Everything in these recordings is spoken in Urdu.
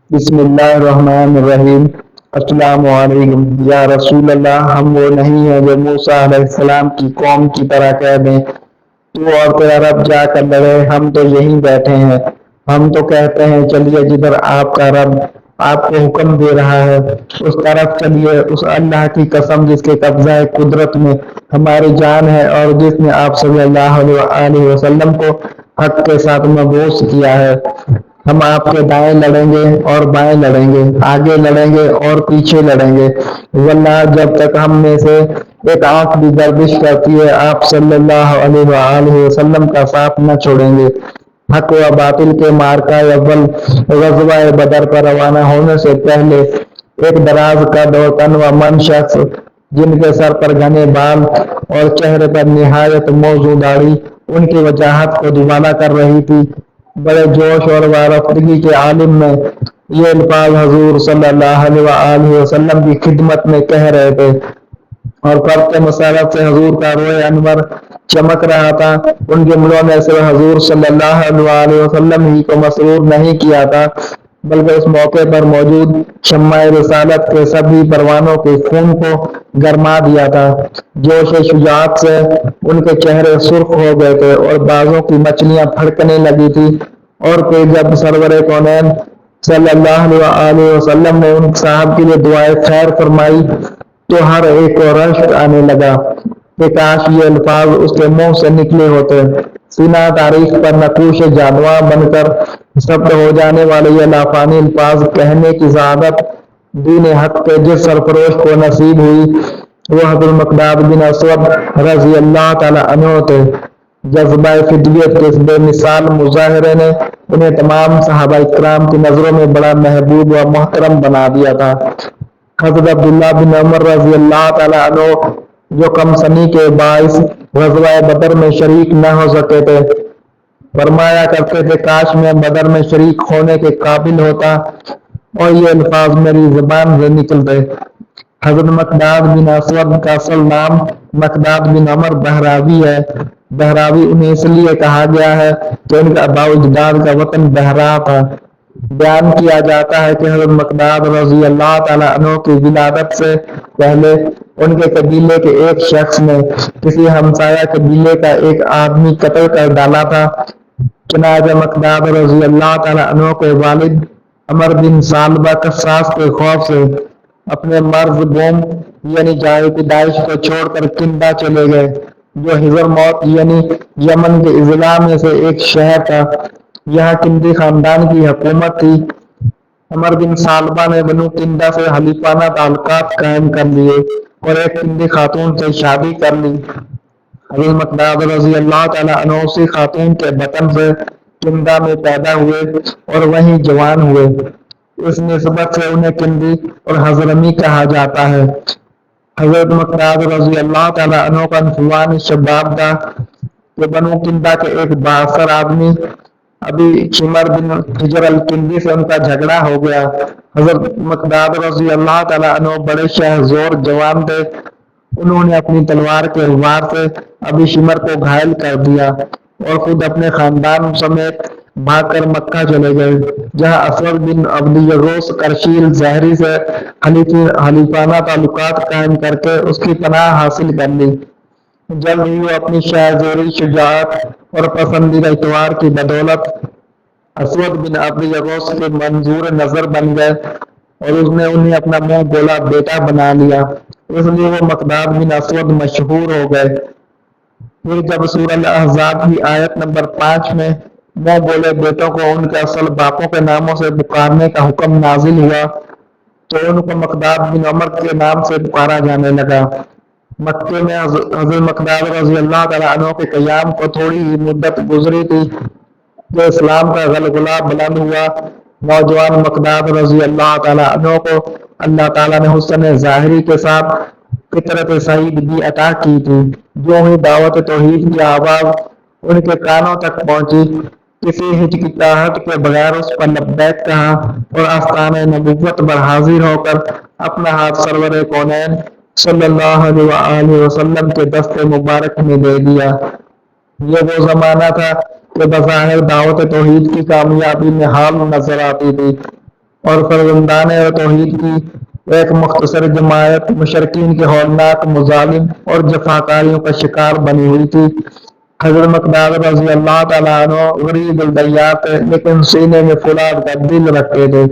بسم اللہ الرحمن الرحیم۔ السلام علیکم یا رسول اللہ، ہم وہ نہیں ہیں جو موسیٰ علیہ السلام کی قوم کی طرح کہہ دیں تو اور تیرا رب جا کر لڑے، ہم تو یہیں بیٹھے ہیں۔ ہم تو کہتے ہیں چلیے جدھر آپ کا رب آپ کو حکم دے رہا ہے اس طرف چلیے، اس اللہ کی قسم جس کے قبضہ قدرت میں ہماری جان ہے اور جس نے آپ صلی اللہ علیہ وسلم کو حق کے ساتھ مبعوث کیا ہے۔ ہم آپ کے دائیں لڑیں گے اور بائیں لڑیں گے، آگے لڑیں گے اور پیچھے لڑیں گے، ورنہ جب تک ہم میں سے ایک آنکھ بھی گردش کرتی ہے آپ صلی اللہ علیہ وآلہ وسلم کا ساتھ نہ چھوڑیں گے۔ حق و باطل کے مارکہ اول غزوہ بدر پر روانہ ہونے سے پہلے ایک دراز قد اور تنوع من شخص جن کے سر پر گھنے بال اور چہرے پر نہایت موزوں داڑھی ان کی وجاہت کو دوبالا کر رہی تھی، بڑے جوش اور وارفتگی کے عالم میں یہ الفاظ حضور صلی اللہ علیہ وآلہ وسلم کی خدمت میں کہہ رہے تھے، اور فرق مسارت سے حضور کا روئے انور چمک رہا تھا۔ ان جملوں نے صرف حضور صلی اللہ علیہ وسلم ہی کو مسرور نہیں کیا تھا، بلکہ اس موقع پر موجود شمع رسالت کے سبھی پروانوں کے خون کو گرما دیا تھا۔ جوش شجاعت سے ان کے چہرے سرخ ہو گئے تھے اور بازوں کی مچلیاں پھڑکنے لگی تھی، اور پھر جب سرور کونین صلی اللہ علیہ وسلم نے ان صاحب کے لیے دعائے خیر فرمائی تو ہر ایک کو رشک آنے لگا کہ کاش یہ الفاظ اس کے منہ سے نکلے ہوتے۔ سینہ تاریخ پر نقوش جانواں بن کر ثبت ہو جانے والے یہ لافانی الفاظ کہنے کی سعادت دین حق کے جس سرفروش کو نصیب ہوئی وہ حضرت مقداد بن اسود رضی اللہ تعالی عنہ تھے۔ جذبہ فدیت کے اس بے مثال مظاہرے نے انہیں تمام صحابہ اکرام کی نظروں میں بڑا محبوب و محترم بنا دیا تھا۔ حضرت عبداللہ بن عمر رضی اللہ تعالیٰ عنہ جو کم سنی کے باعث غزوہ بدر میں شریک نہ ہو سکے تھے، فرمایا کرتے تھے کاش میں بدر میں شریک ہونے کے قابل ہوتا اور یہ الفاظ میری زبان سے نکلتے۔ حضرت مقداد بن اسود کا اصل نام مقداد بن عمر بہراوی ہے۔ بہراوی انہیں اس لیے کہا گیا ہے کہ ان کا آباء و اجداد کا وطن بہرا تھا۔ بیان کیا جاتا ہے کہ حضرت مقداد رضی اللہ تعالیٰ عنہ کی ولادت سے پہلے ان کے قبیلے کے ایک شخص نے کسی ہمسایہ قبیلے کا ایک آدمی قتل کر ڈالا تھا، چنانچہ مقداد رضی اللہ تعالیٰ عنہ کے والد عمر بن ثعلبہ قصاص کے خوف سے اپنے مرز بوم یعنی جائے پیدائش کو چھوڑ کر کندا چلے گئے، جو حضر موت یعنی یمن کے اضلاع میں سے ایک شہر تھا۔ یہاں کندی خاندان کی حکومت تھی۔ عمر بن ثعلبہ نے بنو کندا سے حلیفانہ تعلقات قائم کر لیے اور ایک کندی خاتون سے شادی کر لی۔ حضرت مقداد رضی اللہ تعالیٰ عنہ اسی خاتون کے بطن سے کندا میں پیدا ہوئے اور وہیں جوان ہوئے۔ اس نسبت سے انہیں کندی اور حضرمی کہا جاتا ہے۔ حضرت مقداد رضی اللہ تعالیٰ عنہ کا عنفوان شباب تھا کہ بنو کندا کے ایک بااثر آدمی ابی شمر بن حجر الکندی سے ان کا جھگڑا ہو گیا۔ حضرت مقداد رضی اللہ تعالیٰ عنہ بڑے شہزور جوان تھے، انہوں نے اپنی تلوار کے وار سے ابی شمر کو گھائل کر دیا اور خود اپنے خاندان سمیت بھاگ کر مکہ چلے گئے، جہاں اسود بن عبد یغوث کرشیل زہری سے حلیفانہ تعلقات قائم کر کے اس کی پناہ حاصل کر لی۔ جلد ہی وہ اپنی شہزوری شجاعت اور پسندیدہ اتوار کی بدولت اسود بن عبد یغوث کے منظور نظر بن گئے اور اس نے انہیں اپنا منہ بولا بیٹا بنا لیا، اس لیے وہ مقداد بن اسود مشہور ہو گئے۔ پھر جب سورہ الاحزاب کی آیت نمبر 5 میں منہ بولے بیٹوں کو ان کے اصل باپوں کے ناموں سے پکارنے کا حکم نازل ہوا تو ان کو مقداد بن عمر کے نام سے پکارا جانے لگا۔ مکے میں حضرت مقداد رضی اللہ تعالیٰ عنہ کے قیام کو تھوڑی ہی مدت گزری تھی کہ اسلام کا غلغلہ بلند ہوا۔ نوجوان مقداد رضی اللہ تعالیٰ عنہ کو اللہ تعالیٰ نے حسن ظاہری کے ساتھ فطرت سعیدگی عطا کی تھی۔ جو ہی دعوت توحید کی آواز ان کے کانوں تک پہنچی، کسی ہچکچاہٹ کے بغیر اس پر لبیک کہا اور آستانِ نبوت پر حاضر ہو کر اپنا ہاتھ سرور کونین صلی اللہ علیہ وآلہ وسلم کے دست مبارک میں دے دیا۔ یہ وہ زمانہ تھا کہ بظاہر دعوت توحید کی کامیابی میں حال نظر آتی تھی، اور فرزندان توحید کی ایک مختصر جماعت مشرکین کے ہولناک مظالم اور جفاکاریوں کا شکار بنی ہوئی تھی۔ حضرت مقداد رضی اللہ تعالیٰ عنہ غریب الدیات لیکن سینے میں فولاد کا دل رکھتے تھے۔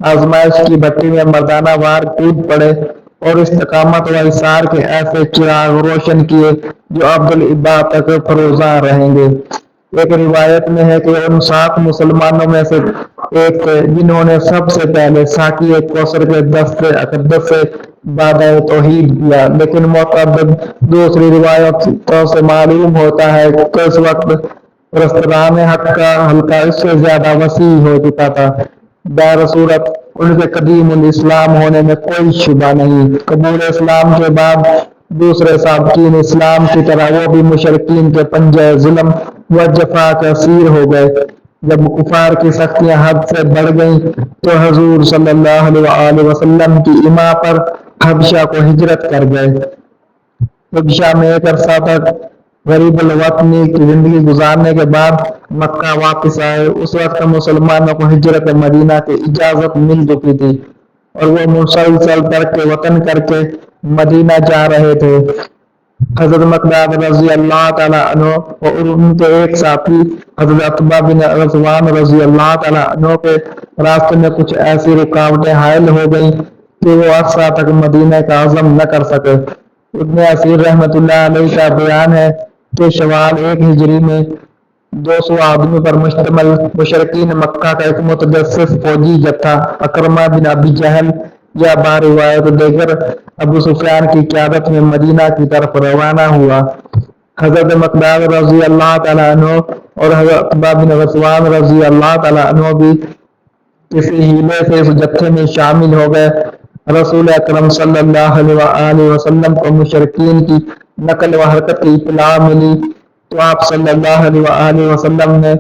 آزمائش کی بھٹی میں مردانہ وار کود پڑے اور استقامت و اصرار کے ایسے چراغ روشن کیے جو عبدالعباد تک فروزاں رہیں گے۔ ایک روایت میں ہے کہ ان 7 مسلمانوں میں سے ایک تھے جنہوں نے سب سے پہلے ساقی کوثر کے دست اقدس سے وعدہ توحید کیا، لیکن متعدد دوسری روایتوں سے معلوم ہوتا ہے کہ اس وقت رستگاران حق کا حلقہ اس سے زیادہ وسیع ہو چکا تھا۔ بہر صورت ان کے قدیم الاسلام ہونے میں کوئی شبہ نہیں۔ قبول اسلام کے بعد دوسرے سابقین اسلام کی طرح وہ بھی مشرکین کے پنجہ ظلم و جفا کا اسیر ہو گئے۔ جب کفار کی سختیاں حد سے بڑھ گئیں تو حضور صلی اللہ علیہ وسلم کی اما پر حبشہ کو ہجرت کر گئے۔ حبشہ میں ایک عرصہ تک غریب الوطنی کی زندگی گزارنے کے بعد مکہ واپس آئے۔ اس وقت مسلمانوں کو ہجرت مدینہ کی اجازت مل چکی تھی اور وہ مسلسل ترک وطن کر کے مدینہ جا رہے تھے۔ حضرت مقداد رضی اللہ تعالیٰ عنہ اور ان کے ایک ساتھی حضرت عتبہ بن غزوان رضی اللہ تعالیٰ عنہ کے راستے میں کچھ ایسی رکاوٹیں حائل ہو گئیں کہ وہ عرصہ تک مدینہ کا عزم نہ کر سکے۔ ابن اسیر رحمۃ اللہ علیہ کا بیان ہے کہ شوال 1 ہجری میں 200 آدمی پر مشتمل مشرکین مکہ کا ایک متجسس فوجی جتھا اکرمہ بن ابی جہل یا باروایت دیگر ابو سفیان کی قیادت میں مدینہ کی طرف روانہ ہوا۔ حضرت مقداد رضی اللہ تعالیٰ عنہ اور حضرت عتبہ بن غزوان رضی اللہ تعالیٰ عنہ بھی کسی ہیلے سے اس جتھے میں شامل ہو گئے۔ رسول اکرم صلی اللہ علیہ وسلم کو مشرکین کی نقل و حرکت کی اطلاع ملی تو آپ صلی اللہ علیہ وسلم نے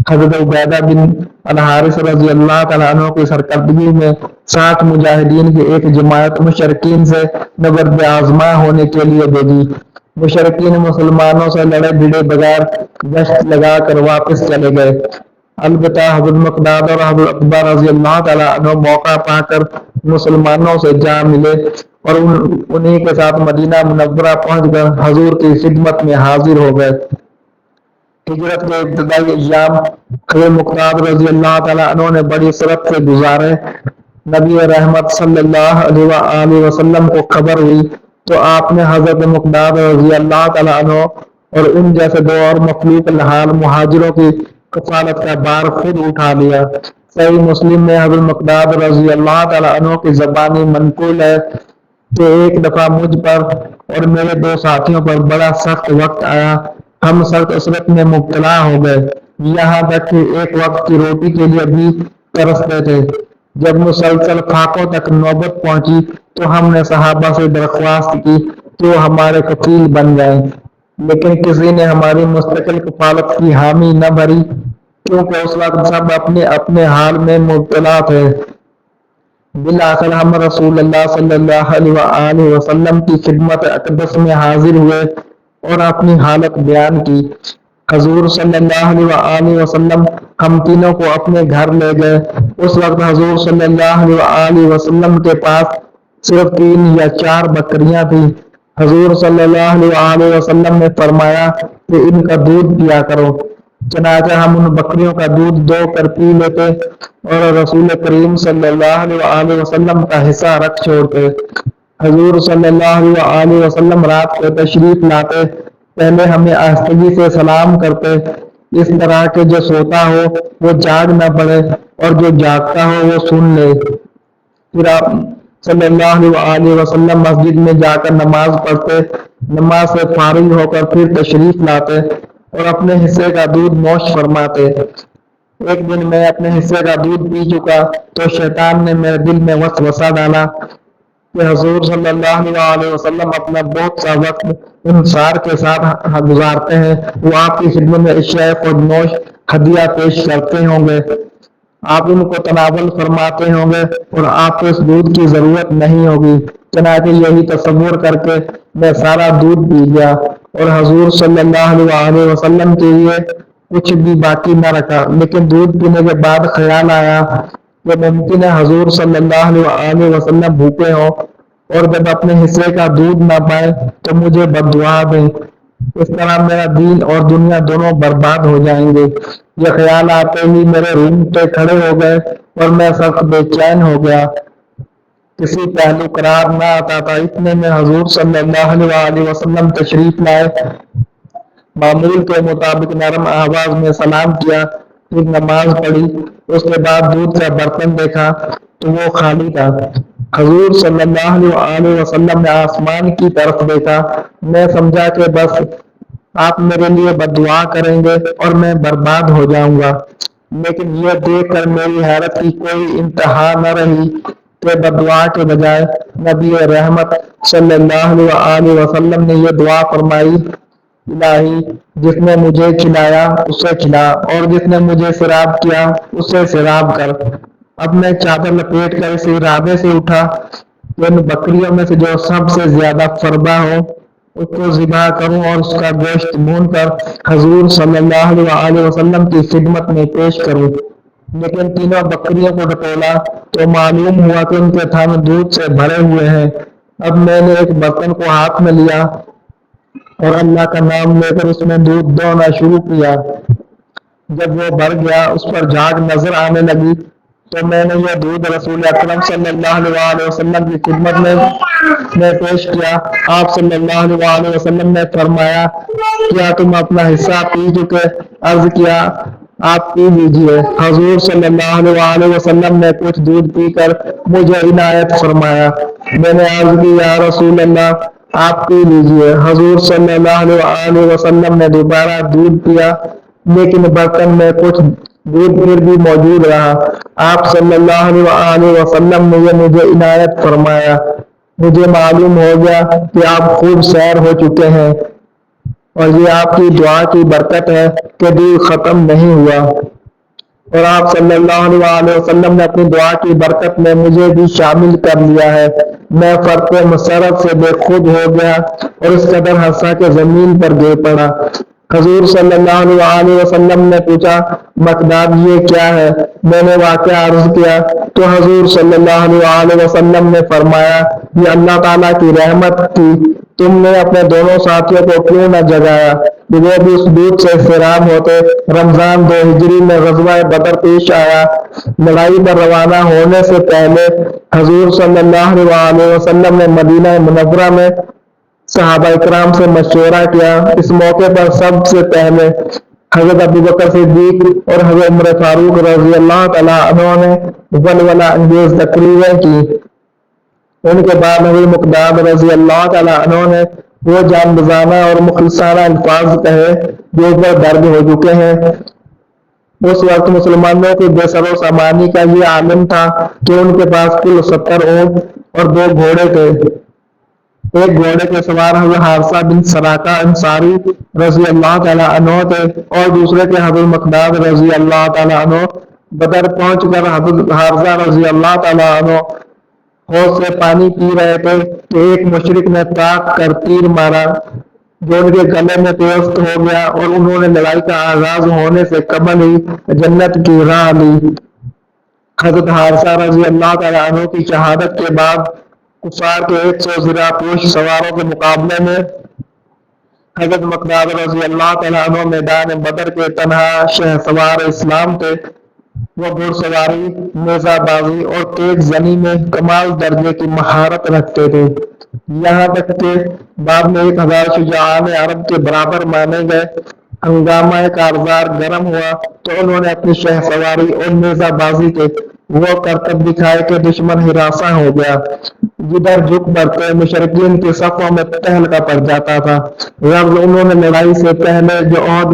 حضرت عبیدہ بن الحارث رضی اللہ تعالیٰ عنہ کی سرکردگی میں 60 مجاہدین کی ایک جماعت مشرکین سے نبرد آزما ہونے کے لیے بھیجی۔ مشرکین مسلمانوں سے لڑے بھیڑے بغیر گشت لگا کر واپس چلے گئے۔ البتہ حضرت مقداد اور حضرت عتبہ رضی اللہ تعالیٰ عنہ موقع پا کر مسلمانوں سے جا ملے اور انہی کے ساتھ مدینہ منورہ پہنچ کر حضور کی خدمت میں حاضر ہو گئے۔ ہجرت کے ابتدائی ایام حضرت مقداد رضی اللہ تعالیٰ عنہ نے بڑی سرت سے گزارے۔ نبی رحمت صلی اللہ علیہ وسلم کو خبر ہوئی تو آپ نے حضرت مقداد رضی اللہ تعالیٰ عنہ اور ان جیسے 2 اور مخلوق الحال مہاجروں کی کفالت کا بار خود اٹھا لیا۔ صحیح مسلم میں حضرت مقداد رضی اللہ تعالیٰ عنہ کی زبانی منقول ہے کہ ایک دفعہ مجھ پر اور میرے 2 ساتھیوں پر بڑا سخت وقت آیا۔ ہم سخت عسرت میں مبتلا ہو گئے، یہاں تک کہ ایک وقت کی روٹی کے لیے بھی ترستے تھے۔ جب مسلسل فاقوں تک نوبت پہنچی تو ہم نے صحابہ سے درخواست کی کہ وہ ہمارے کفیل بن جائیں، لیکن کسی نے ہماری مستقل کفالت کی حامی نہ بھری کیونکہ اس وقت سب اپنے اپنے حال میں مبتلا تھے۔ بالآخر ہم رسول اللہ صلی اللہ علیہ وسلم کی خدمت اقدس میں حاضر ہوئے اور اپنی حالت بیان کی۔ حضور صلی اللہ علیہ وسلم ہم تینوں کو اپنے گھر لے گئے۔ اس وقت حضور صلی اللہ علیہ وسلم کے پاس صرف 3 یا 4 بکریاں تھیں۔ حضور صلی اللہ علیہ وسلم نے فرمایا کہ ان کا دودھ پیا کرو۔ چنانچہ ہم ان بکریوں کا دودھ دو کر پی لیتے اور رسول کریم صلی اللہ علیہ وسلم کا حصہ رکھ چھوڑتے۔ حضور صلی اللہ علیہ وسلم رات کو تشریف لاتے، پہلے ہمیں آہستگی سے سلام کرتے، اس طرح کہ جو سوتا ہو وہ جاگ نہ پڑے اور جو جاگتا ہو وہ سن لے۔ پھر آپ صلی اللہ علیہ وسلم مسجد میں جا کر نماز پڑھتے، نماز سے فارغ ہو کر پھر تشریف لاتے اور اپنے حصے کا دودھ نوش فرماتے۔ ایک دن میں اپنے حصے کا دودھ پی چکا تو شیطان نے میرے دل میں وسوسہ ڈالا کہ حضور صلی اللہ علیہ وسلم اپنا بہت سا وقت انصار کے ساتھ گزارتے ہیں، وہ آپ کی خدمت میں اشیاء خودنوش ہدیہ پیش کرتے ہوں گے، آپ ان کو تناول فرماتے ہوں گے اور آپ کو اس دودھ کی ضرورت نہیں ہوگی۔ چنانچہ یہی تصور کر کے میں سارا دودھ پی گیا اور حضور صلی اللہ علیہ وسلم کے لیے کچھ بھی باقی نہ رکھا، لیکن دودھ پینے کے بعد خیال آیا کہ ممکن ہے حضور صلی اللہ علیہ وسلم بھوکے ہوں اور جب اپنے حصے کا دودھ نہ پائے تو مجھے بد دعا دیں، اس طرح میرا دین اور دنیا دونوں برباد ہو جائیں گے۔ یہ خیال آتے ہی میرے رونگٹے کھڑے ہو گئے اور میں سخت بے چین ہو گیا، کسی پہلو قرار نہ آتا تھا۔ اتنے میں حضور صلی اللہ علیہ وسلم تشریف لائے، معمول کے مطابق نرم آواز میں سلام کیا، پھر نماز پڑھی، اس کے بعد دودھ کا برتن دیکھا تو وہ خالی تھا۔ حضور صلی اللہ علیہ وسلم نے آسمان کی طرف دیکھا، میں سمجھا کہ بس آپ میرے لیے بد دعا کریں گے اور میں برباد ہو جاؤں گا، لیکن یہ دیکھ کر میری حیرت کی کوئی انتہا نہ رہی کہ بد دعا کے بجائے نبی رحمت صلی اللہ علیہ وسلم نے یہ دعا فرمائی، الہی جس نے مجھے کھلایا اسے کھلا اور جس نے مجھے سیراب کیا اسے سیراب کر۔ اب میں چادر لپیٹ کر اس ارادے سے اٹھا کہ ان بکریوں میں سے جو سب سے زیادہ فربا ہو اس کو ذبح کروں اور اس کا گوشت بھون کر حضور صلی اللہ علیہ وسلم کی خدمت میں پیش کروں، لیکن تینوں بکریوں کو ٹٹولا تو معلوم ہوا کہ ان کے تھن دودھ سے بھرے ہوئے ہیں۔ اب میں نے ایک برتن کو ہاتھ میں لیا اور اللہ کا نام لے کر اس میں دودھ دونا شروع کیا۔ جب وہ بھر گیا، اس پر جھاگ نظر آنے لگی تو میں نے یہ دودھ رسول اکرم صلی اللہ علیہ وسلم کی خدمت میں پیش کیا۔ آپ صلی اللہ علیہ وسلم نے فرمایا، کیا تم اپنا حصہ پی چکے؟ عرض کیا، آپ پی لیجئے۔ حضور صلی اللہ علیہ وسلم نے کچھ دودھ پی کر مجھے عنایت فرمایا۔ میں نے عرض کی، یا رسول اللہ آپ پی لیجئے۔ حضور صلی اللہ علیہ وسلم نے دوبارہ دودھ پیا، لیکن برتن میں کچھ دودھ پھر بھی موجود رہا۔ آپ صلی اللہ علیہ وسلم نے یہ مجھے عنایت فرمایا۔ مجھے معلوم ہو گیا کہ آپ خوب سیر ہو چکے ہیں اور یہ آپ کی دعا کی برکت ہے کہ دودھ ختم نہیں ہوا، اور آپ صلی اللہ علیہ وسلم نے اپنی دعا کی برکت میں مجھے بھی شامل کر لیا ہے۔ میں فرق مسرت سے بے خود ہو گیا اور اس قدر ہنسا کہ زمین پر گر پڑا۔ حضور صلی اللہ علیہ وسلم نے پوچھا، مقداد یہ کیا ہے؟ میں نے واقعہ عرض کیا تو حضور صلی اللہ علیہ وسلم نے فرمایا، یہ اللہ تعالیٰ کی رحمت تھی، تم نے اپنے دونوں ساتھیوں کو کیوں نہ جگایا کہ وہ بھی اس دودھ سے سیراب ہوتے۔ رمضان 2 ہجری میں غزوہ بدر پیش آیا۔ لڑائی پر روانہ ہونے سے پہلے حضور صلی اللہ علیہ وسلم نے مدینہ منورہ میں صحابہ اکرام سے مشورہ کیا۔ اس موقع پر سب سے پہلے حضرت ابوبکر صدیق اور حضرت عمر فاروق رضی اللہ تعالیٰ عنہ نے ولولہ انگیز تقریریں کی۔ ان کے بعد حضرت مقداد رضی اللہ تعالیٰ عنہ نے وہ جان بزانہ اور مخلصانہ الفاظ کہے جو اوپر درج ہو چکے ہیں۔ اس وقت مسلمانوں کے بے سر و سامانی کا یہ عالم تھا کہ ان کے پاس کل 70 اونٹ اور 2 گھوڑے تھے۔ ایک گھوڑے کے سوار حضرت حارثہ بن سراقہ انصاری رضی اللہ تعالیٰ عنہ تھے اور دوسرے کے حضرت مقداد رضی اللہ تعالیٰ عنہ۔ بدر پہنچ کر حضرت حارثہ رضی اللہ تعالیٰ عنہ حوض سے پانی پی رہے تھے کہ ایک مشرک نے طاق کر تیر مارا جو ان کے گلے میں پیوست ہو گیا اور انہوں نے لڑائی کا آغاز ہونے سے قبل ہی جنت کی راہ لی۔ حضرت حارثہ رضی اللہ تعالیٰ عنہ کی شہادت کے بعد کفار کے 100 زرہ پوش سواروں کے مقابلے میں حضرت مقداد رضی اللہ تعالیٰ عنہ میدان بدر کے تنہا شہسوار اسلام تھے۔ وہ گھڑ سواری، نیزہ بازی اور تیز زنی میں کمال درجے کی مہارت رکھتے تھے، یہاں تک کہ بعد میں 1000 شجاعان عرب کے برابر مانے گئے۔ ہنگامہ کارزار گرم ہوا تو انہوں نے اپنی شہ سواری اور نیزہ بازی کے وہ کرتب دکھائے کہ دشمن ہراساں ہو گیا۔ جدھر جھک بڑھتے مشرکین کے صفوں میں تہلکا پڑ جاتا تھا۔ غرض انہوں نے لڑائی سے پہلے جو عہد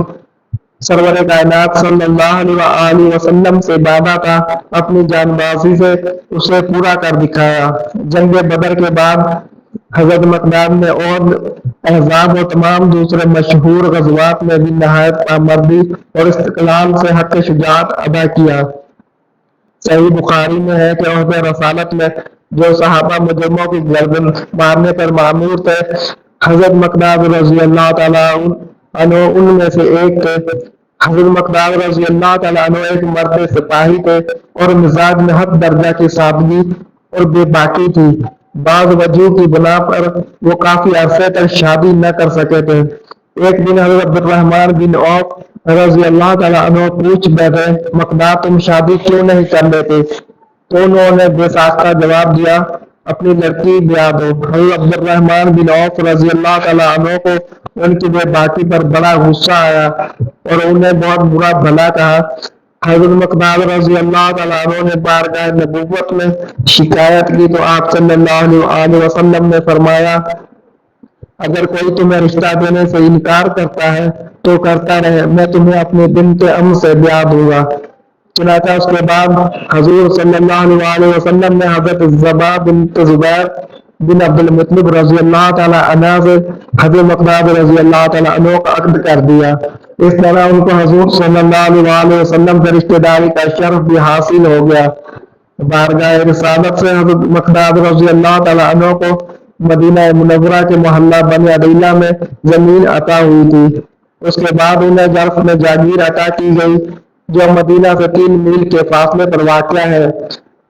سرور کائنات صلی اللہ علیہ وسلم سے باندھا تھا، اپنی جان بازی سے اسے پورا کر دکھایا۔ جنگ بدر کے بعد حضرت مقداد نے عہد، احزاب اور تمام دوسرے مشہور غزوات میں بھی نہایت پامردی اور استقلال سے حق شجاعت ادا کیا۔ صحیح بخاری میں ہے کہ عہد رسالت میں جو صحابہ مجرموں کی گردن مارنے پر مامور تھے، حضرت مقداد رضی اللہ تعالیٰ عنہ ان میں سے ایک تھے۔ حضرت مقداد رضی اللہ تعالیٰ عنہ ایک مرد سپاہی تھے اور مزاج میں حد درجہ کی سادگی اور بے باکی تھی۔ بعض وجوہ کی بنا پر وہ کافی عرصے تک شادی نہ کر سکے تھے۔ ایک دن حضرت عبد الرحمن بن عوف رضی اللہ تعالیٰ عنہ پوچھ بیٹھے، مقداد تم شادی کیوں نہیں کر لیتے؟ تو انہوں نے بے ساختہ جواب دیا، اپنی لڑکی بیاہ دو۔ حضرت عبد الرحمن بن عوف رضی اللہ تعالیٰ عنہ کو ان کی بے باکی پر بڑا غصہ آیا اور انہیں بہت برا بھلا کہا۔ حضرت مقداد رضی اللہ تعالیٰ عنہ نے بارگاہ نبوت میں شکایت کی تو آپ صلی اللہ علیہ وسلم نے فرمایا، اگر کوئی تمہیں رشتہ دینے سے انکار کرتا ہے تو کرتا رہے، میں تمہیں اپنی بنت ام سے بیاہ دوں گا۔ چنانچہ اس کے بعد حضور صلی اللہ علیہ وسلم نے حضرت زبا بنت زبیر بن عبد المطلب رضی اللہ تعالیٰ عنہ سے حضرت مقداد رضی اللہ تعالیٰ عنہ کا عقد کر دیا۔ اس طرح ان کو حضور صلی اللہ علیہ وسلم سے رشتہ داری کا شرف بھی حاصل ہو گیا۔ بارگاہ رسالت سے حضرت مقداد رضی اللہ تعالیٰ عنہ کو مدینہ منورہ کے محلہ بنی عدیلہ میں زمین عطا ہوئی تھی۔ اس کے بعد انہیں جرف میں جاگیر عطا کی گئی جو مدینہ سے 3 میل کے فاصلے پر واقع ہے۔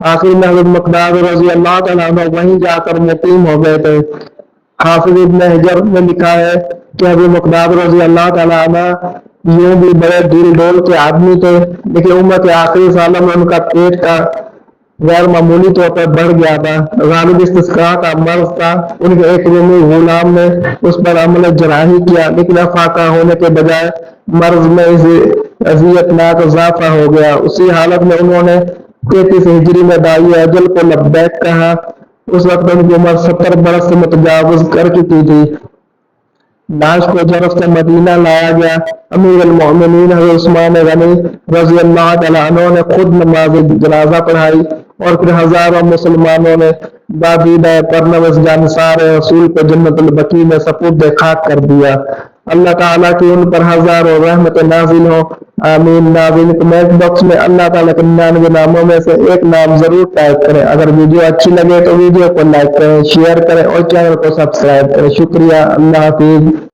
آخر میں حضرت مقداد رضی اللہ تعالیٰ عنہ وہیں جا کر مقیم ہو گئے تھے۔ حافظ ابن حجر نے لکھا ہے کہ حضرت مقداد رضی اللہ تعالیٰ عنہ یوں بھی بڑے دل ڈول کے آدمی تھے، لیکن عمر کے آخری سالوں میں ان کا پیٹ کا غیر معمولی طور پر بڑھ گیا تھا۔ غالب استسقاء کا مرض تھا۔ ان کے ایک رومی غلام نے اس پر عمل جراحی کیا، لیکن افاقہ ہونے کے بجائے مرض میں اذیت ناک اضافہ ہو گیا۔ اسی حالت میں انہوں نے 33 ہجری میں داعی اجل کو لبیک کہا۔ اس وقت ان کی عمر 70 برس سے متجاوز کر چکی تھی۔ لاش کو جرف سے مدینہ لایا گیا۔ امیر المؤمنین حضرت عثمان غنی رضی اللہ تعالیٰ عنہ نے خود نماز جنازہ پڑھائی اور پھر ہزاروں مسلمانوں نے بادیدہ پرنوس جانثار رسول کو جنت البقیع میں سپرد خاک کر دیا۔ اللہ تعالیٰ کی ان پر ہزاروں رحمت نازل ہو، آمین۔ ناظرین، کمنٹ باکس میں اللہ تعالیٰ کے 99 ناموں میں سے ایک نام ضرور ٹائپ کریں۔ اگر ویڈیو اچھی لگے تو ویڈیو کو لائک کریں، شیئر کریں اور چینل کو سبسکرائب کریں۔ شکریہ، اللہ حافظ۔